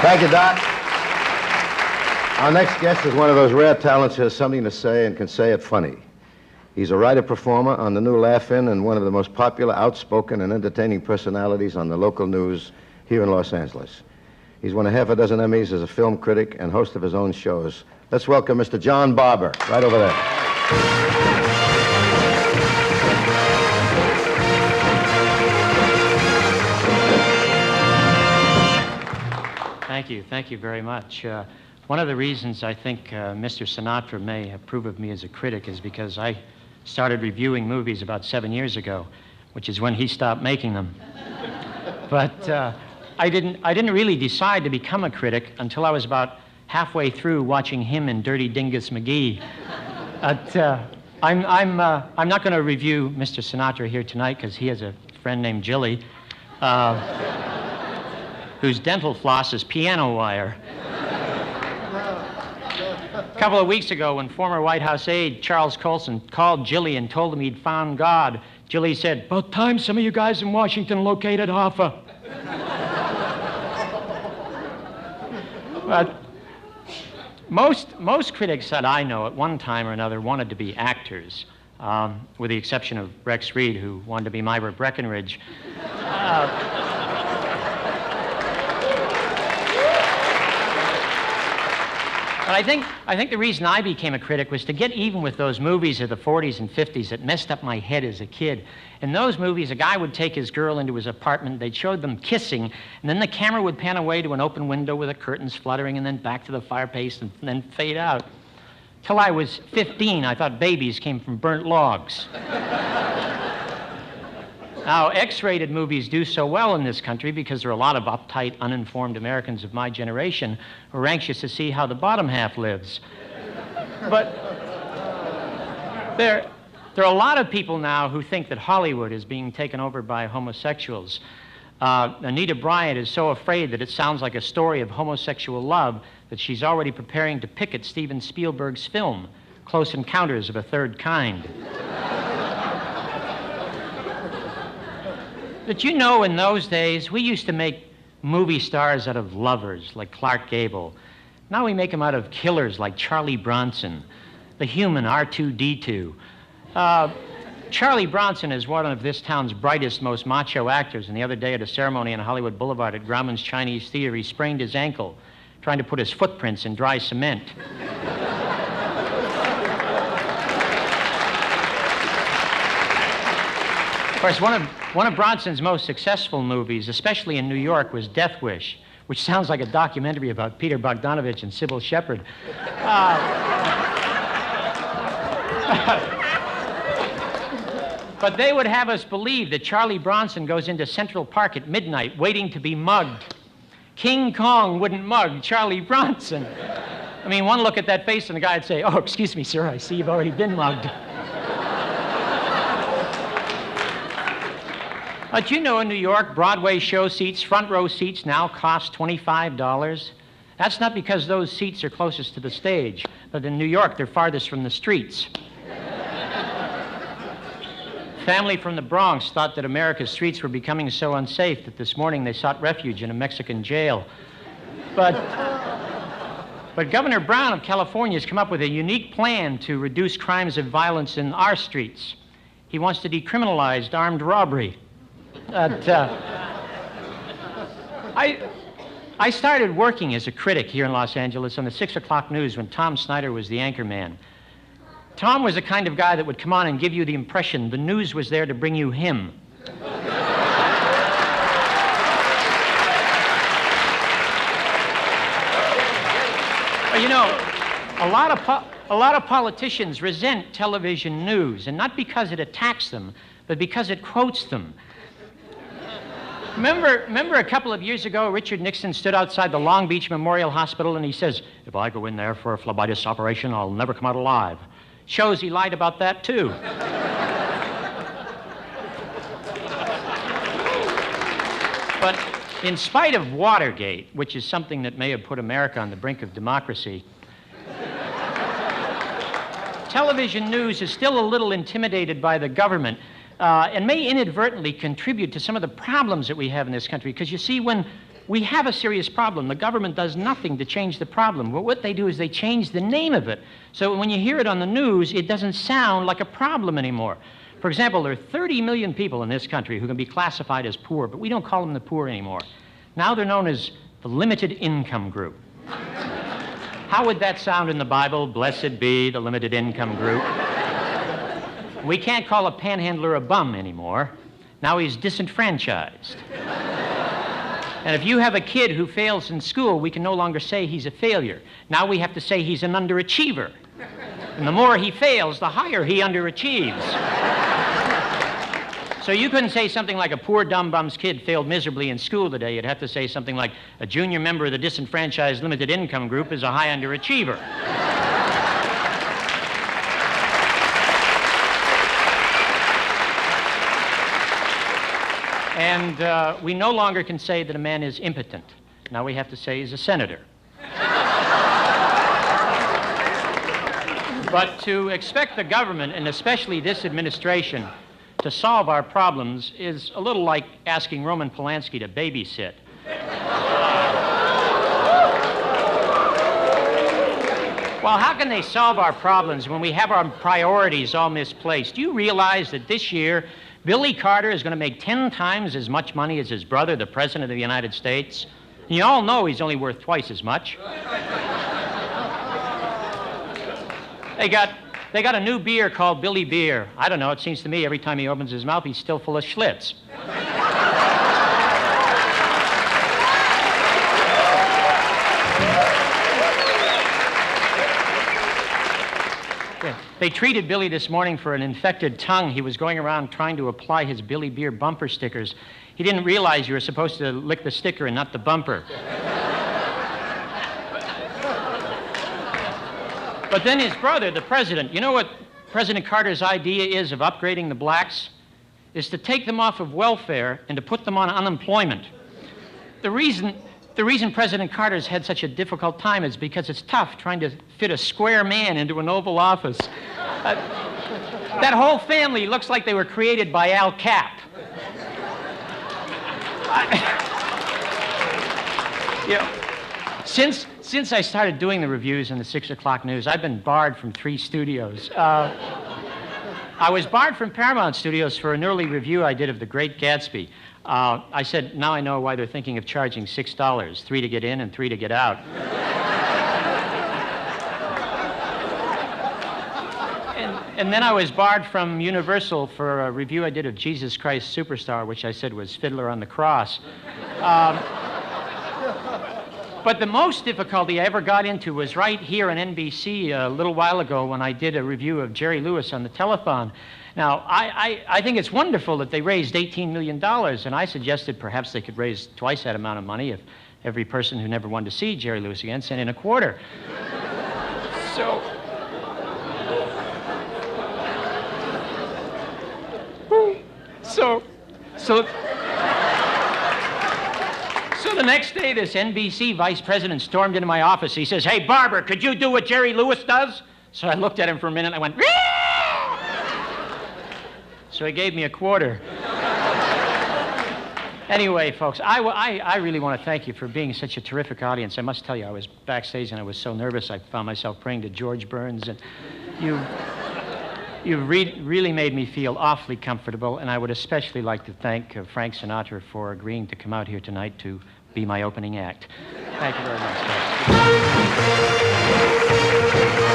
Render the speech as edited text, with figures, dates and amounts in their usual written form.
Thank you, Doc. Our next guest is one of those rare talents who has something to say and can say it funny. He's a writer-performer on the new Laugh-In and one of the most popular, outspoken, and entertaining personalities on the local news here in Los Angeles. He's won a half a dozen Emmys as a film critic and host of his own shows. Let's welcome Mr. John Barbour, right over there. Thank you very much. One of the reasons I think Mr. Sinatra may approve of me as a critic is because I started reviewing movies about 7 years ago, which is when he stopped making them. But I didn't really decide to become a critic until I was about halfway through watching him in Dirty Dingus McGee. I'm not going to review Mr. Sinatra here tonight because he has a friend named Jilly, whose dental floss is piano wire. A couple of weeks ago, when former White House aide Charles Colson called Jilly and told him he'd found God, Jilly said, "About time some of you guys in Washington located Hoffa." But most critics that I know at one time or another wanted to be actors, with the exception of Rex Reed, who wanted to be Myra Breckinridge. But I think the reason I became a critic was to get even with those movies of the 40s and 50s that messed up my head as a kid. In those movies, a guy would take his girl into his apartment, they'd show them kissing, and then the camera would pan away to an open window with the curtains fluttering, and then back to the fireplace, and then fade out. Till I was 15, I thought babies came from burnt logs. Now, X-rated movies do so well in this country because there are a lot of uptight, uninformed Americans of my generation who are anxious to see how the bottom half lives. But there are a lot of people now who think that Hollywood is being taken over by homosexuals. Anita Bryant is so afraid that it sounds like a story of homosexual love that she's already preparing to picket Steven Spielberg's film, Close Encounters of a Third Kind. But you know, in those days, we used to make movie stars out of lovers, like Clark Gable. Now we make them out of killers, like Charlie Bronson, the human R2-D2. Charlie Bronson is one of this town's brightest, most macho actors, and the other day at a ceremony on Hollywood Boulevard at Grauman's Chinese Theater, he sprained his ankle trying to put his footprints in dry cement. Of course, one of Bronson's most successful movies, especially in New York, was Death Wish, which sounds like a documentary about Peter Bogdanovich and Sybil Shepherd. But they would have us believe that Charlie Bronson goes into Central Park at midnight waiting to be mugged. King Kong wouldn't mug Charlie Bronson. I mean, one look at that face and the guy would say, "Oh, excuse me, sir, I see you've already been mugged." But you know, in New York, Broadway show seats, front row seats now cost $25. That's not because those seats are closest to the stage, but in New York, they're farthest from the streets. Family from the Bronx thought that America's streets were becoming so unsafe that this morning they sought refuge in a Mexican jail. But Governor Brown of California has come up with a unique plan to reduce crimes of violence in our streets. He wants to decriminalize armed robbery. I started working as a critic here in Los Angeles on the 6 o'clock news when Tom Snyder was the anchor man. Tom was the kind of guy that would come on and give you the impression the news was there to bring you him. Well, you know, a lot of politicians resent television news, and not because it attacks them, but because it quotes them. Remember a couple of years ago, Richard Nixon stood outside the Long Beach Memorial Hospital and he says, "If I go in there for a phlebitis operation, I'll never come out alive." Shows he lied about that, too. But in spite of Watergate, which is something that may have put America on the brink of democracy, television news is still a little intimidated by the government. And may inadvertently contribute to some of the problems that we have in this country. Because you see, when we have a serious problem. The government does nothing to change the problem. But what they do is they change the name of it. So when you hear it on the news, it doesn't sound like a problem anymore. For example, there are 30 million people in this country who can be classified as poor, but we don't call them the poor anymore. Now they're known as the limited income group. How would that sound in the Bible? Blessed be the limited income group. We can't call a panhandler a bum anymore. Now he's disenfranchised. And if you have a kid who fails in school, we can no longer say he's a failure. Now we have to say he's an underachiever. And the more he fails, the higher he underachieves. So you couldn't say something like a poor dumb bum's kid failed miserably in school today. You'd have to say something like a junior member of the disenfranchised limited income group is a high underachiever. And we no longer can say that a man is impotent. Now we have to say he's a senator. But to expect the government, and especially this administration, to solve our problems is a little like asking Roman Polanski to babysit. Well, how can they solve our problems when we have our priorities all misplaced? Do you realize that this year, Billy Carter is going to make 10 times as much money as his brother, the President of the United States? And you all know he's only worth twice as much. They got a new beer called Billy Beer. I don't know, it seems to me every time he opens his mouth, he's still full of Schlitz. They treated Billy this morning for an infected tongue. He was going around trying to apply his Billy Beer bumper stickers. He didn't realize you were supposed to lick the sticker and not the bumper. But then his brother, the president, you know what President Carter's idea is of upgrading the blacks? Is to take them off of welfare and to put them on unemployment. The reason President Carter's had such a difficult time is because it's tough trying to fit a square man into an Oval Office. That whole family looks like they were created by Al Cap. You know, since I started doing the reviews in the 6 o'clock news, I've been barred from 3 studios. I was barred from Paramount Studios for an early review I did of The Great Gatsby. I said, now I know why they're thinking of charging $6, 3 to get in and 3 to get out. And then I was barred from Universal for a review I did of Jesus Christ Superstar, which I said was Fiddler on the Cross. But the most difficulty I ever got into was right here on NBC a little while ago when I did a review of Jerry Lewis on the telethon. Now, I think it's wonderful that they raised $18 million, and I suggested perhaps they could raise twice that amount of money if every person who never wanted to see Jerry Lewis again sent in a quarter. So the next day, this NBC vice president stormed into my office. He says, "Hey, Barbour, could you do what Jerry Lewis does?" So I looked at him for a minute, and I went, "Ree!" So he gave me a quarter. Anyway, folks, I really want to thank you for being such a terrific audience. I must tell you, I was backstage, and I was so nervous, I found myself praying to George Burns, and you've really made me feel awfully comfortable, and I would especially like to thank Frank Sinatra for agreeing to come out here tonight to be my opening act. Thank you very much.